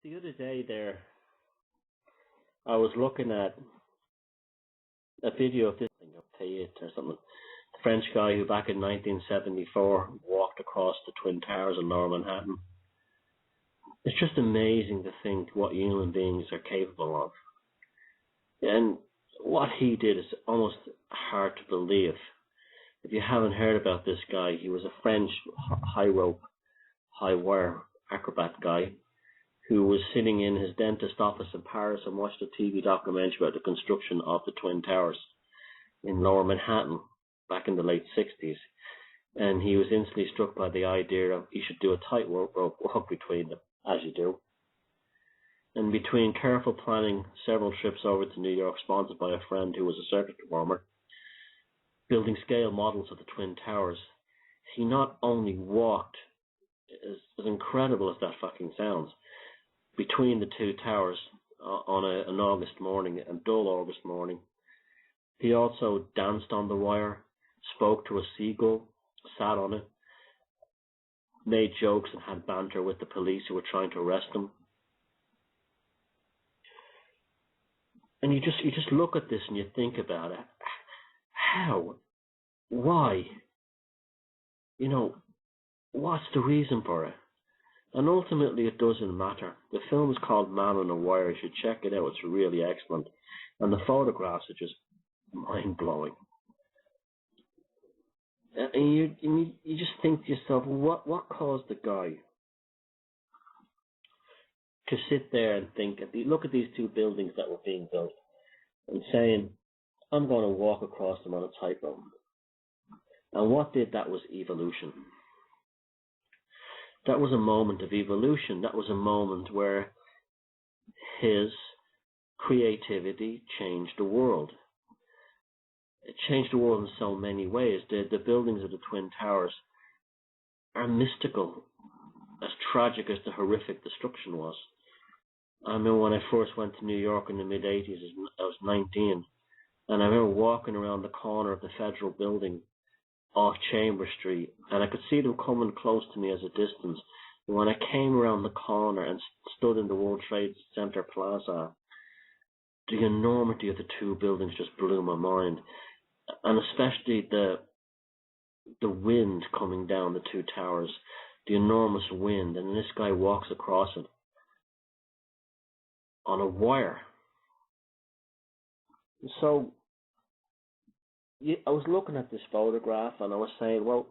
The other day there, I was looking at a video of this thing, Pay It or something. The French guy who back in 1974 walked across the Twin Towers in Lower Manhattan. It's just amazing to think what human beings are capable of. And what he did is almost hard to believe. If you haven't heard about this guy, he was a French high rope, high wire acrobat guy who was sitting in his dentist office in Paris and watched a TV documentary about the construction of the Twin Towers in Lower Manhattan back in the late 60s. And he was instantly struck by the idea of he should do a tightrope walk between them, as you do. And between careful planning, several trips over to New York sponsored by a friend who was a circus performer, building scale models of the Twin Towers, he not only walked, as incredible as that fucking sounds, between the two towers on an August morning, a dull August morning. He also danced on the wire, spoke to a seagull, sat on it, made jokes and had banter with the police who were trying to arrest him. And you just look at this and you think about it. How? Why? You know, what's the reason for it? And ultimately, it doesn't matter. The film is called Man on a Wire. You should check it out. It's really excellent. And the photographs are just mind-blowing. And you just think to yourself, what caused the guy to sit there and think, look at these two buildings that were being built, and saying, I'm going to walk across them on a tightrope. And what did that was evolution. That was a moment of evolution. That was a moment where his creativity changed the world. It changed the world in so many ways. The buildings of the Twin Towers are mystical, as tragic as the horrific destruction was. I remember when I first went to New York in the mid-'80s, I was 19, and I remember walking around the corner of the Federal Building off Chambers Street, and I could see them coming close to me as a distance. And when I came around the corner and stood in the World Trade Center Plaza, the enormity of the two buildings just blew my mind, and especially the wind coming down the two towers, the enormous wind, and this guy walks across it on a wire. So I was looking at this photograph and I was saying, well,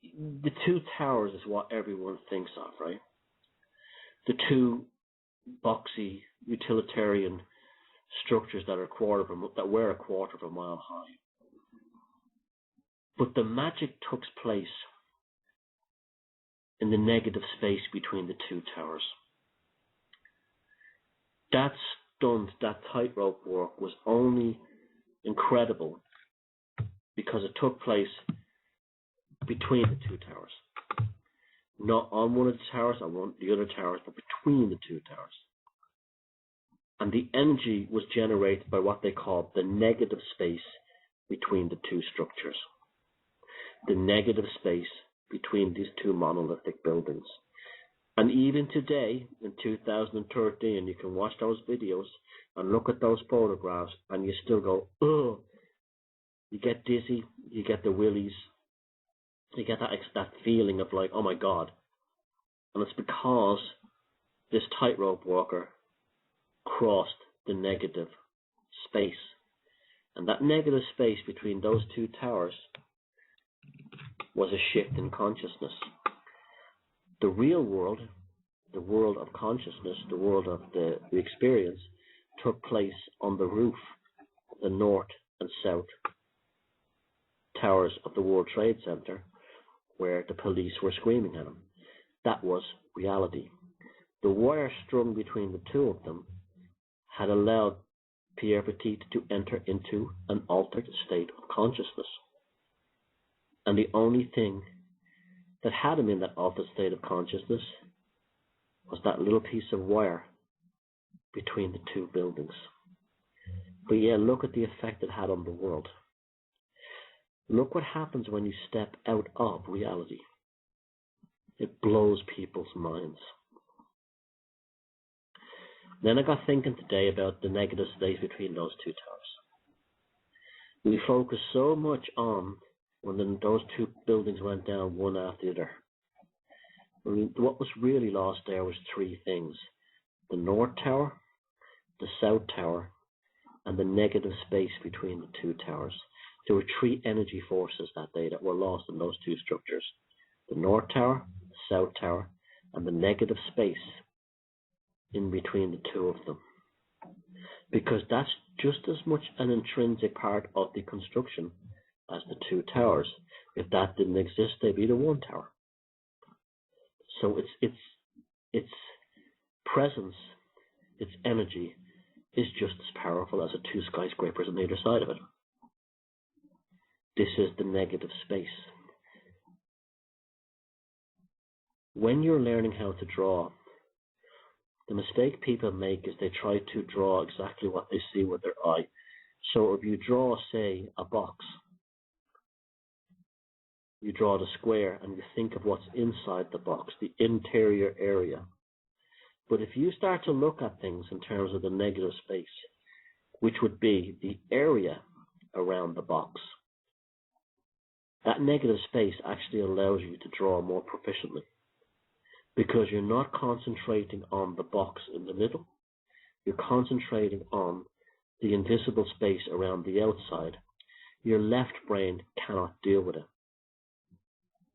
the two towers is what everyone thinks of, right? The two boxy utilitarian structures that were a quarter of a mile high. But the magic took place in the negative space between the two towers. That tightrope work was only incredible because it took place between the two towers. Not on one of the towers, on the other towers, but between the two towers. And the energy was generated by what they call the negative space between the two structures. The negative space between these two monolithic buildings. And even today, in 2013, you can watch those videos and look at those photographs and you still go, ugh. You get dizzy, you get the willies, you get that feeling of like, oh my God. And it's because this tightrope walker crossed the negative space. And that negative space between those two towers was a shift in consciousness. The real world, the world of consciousness, the world of the experience, took place on the roof of the north and south towers of the World Trade Center, where the police were screaming at him. That was reality. The wire strung between the two of them had allowed Philippe Petit to enter into an altered state of consciousness. And the only thing that had him in that altered state of consciousness was that little piece of wire between the two buildings. But yeah, look at the effect it had on the world. Look what happens when you step out of reality. It blows people's minds. Then I got thinking today about the negative space between those two towers. We focus so much on when those two buildings went down one after the other. I mean, what was really lost there was three things: the North Tower, the South Tower, and the negative space between the two towers. There were three energy forces that day that were lost in those two structures: the North Tower, the South Tower, and the negative space in between the two of them. Because that's just as much an intrinsic part of the construction as the two towers. If that didn't exist, they'd be the one tower. So its presence, its energy, is just as powerful as the two skyscrapers on either side of it. This is the negative space. When you're learning how to draw, the mistake people make is they try to draw exactly what they see with their eye. So if you draw, say, a box, you draw the square and you think of what's inside the box, the interior area. But if you start to look at things in terms of the negative space, which would be the area around the box, that negative space actually allows you to draw more proficiently, because you're not concentrating on the box in the middle, you're concentrating on the invisible space around the outside. Your left brain cannot deal with it.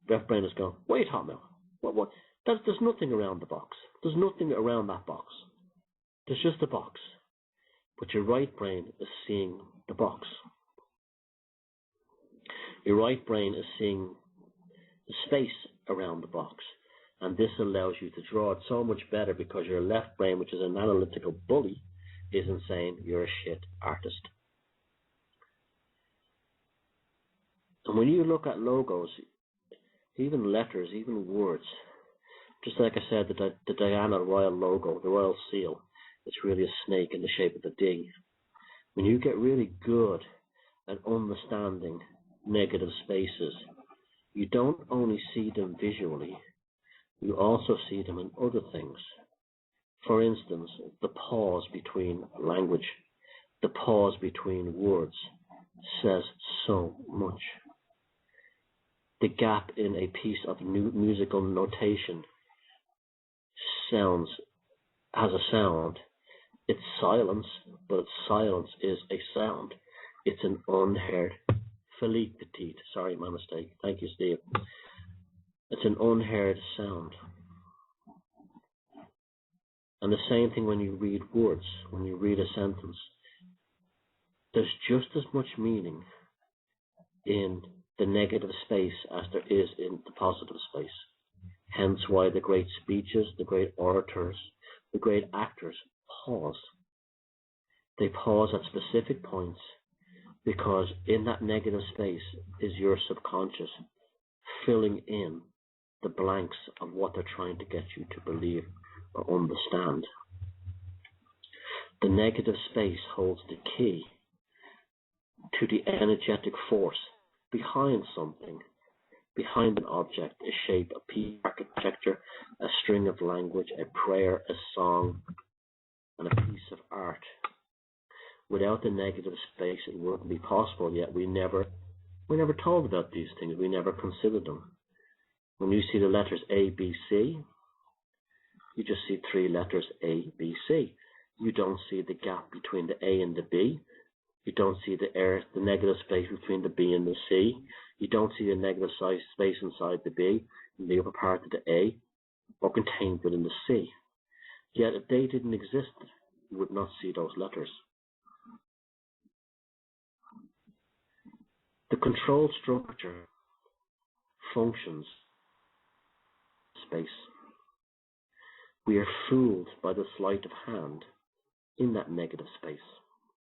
Left brain is going, wait a minute, what? There's nothing around the box. There's nothing around that box. There's just a box. But your right brain is seeing the box. Your right brain is seeing the space around the box. And this allows you to draw it so much better, because your left brain, which is an analytical bully, isn't saying you're a shit artist. And when you look at logos, even letters, even words, just like I said, the Diana Royal logo, the Royal Seal, it's really a snake in the shape of a D. When you get really good at understanding negative spaces, you don't only see them visually, you also see them in other things. For instance, the pause between language, the pause between words says so much. The gap in a piece of musical notation has a sound. It's silence, but silence is a sound. It's an unheard. Philippe Petit, sorry, my mistake. Thank you, Steve. It's an unheard sound. And the same thing when you read words, when you read a sentence. There's just as much meaning in the negative space as there is in the positive space. Hence why the great speeches, the great orators, the great actors pause. They pause at specific points, because in that negative space is your subconscious filling in the blanks of what they're trying to get you to believe or understand. The negative space holds the key to the energetic force behind something, behind an object, a shape, a piece of architecture, a string of language, a prayer, a song, and a piece of art. Without the negative space, it wouldn't be possible, yet we never told about these things. We never considered them. When you see the letters A, B, C, you just see three letters A, B, C. You don't see the gap between the A and the B. You don't see the negative space between the B and the C. You don't see the negative space inside the B, in the upper part of the A, or contained within the C. Yet if they didn't exist, you would not see those letters. The controlled structure functions space. We are fooled by the sleight of hand in that negative space.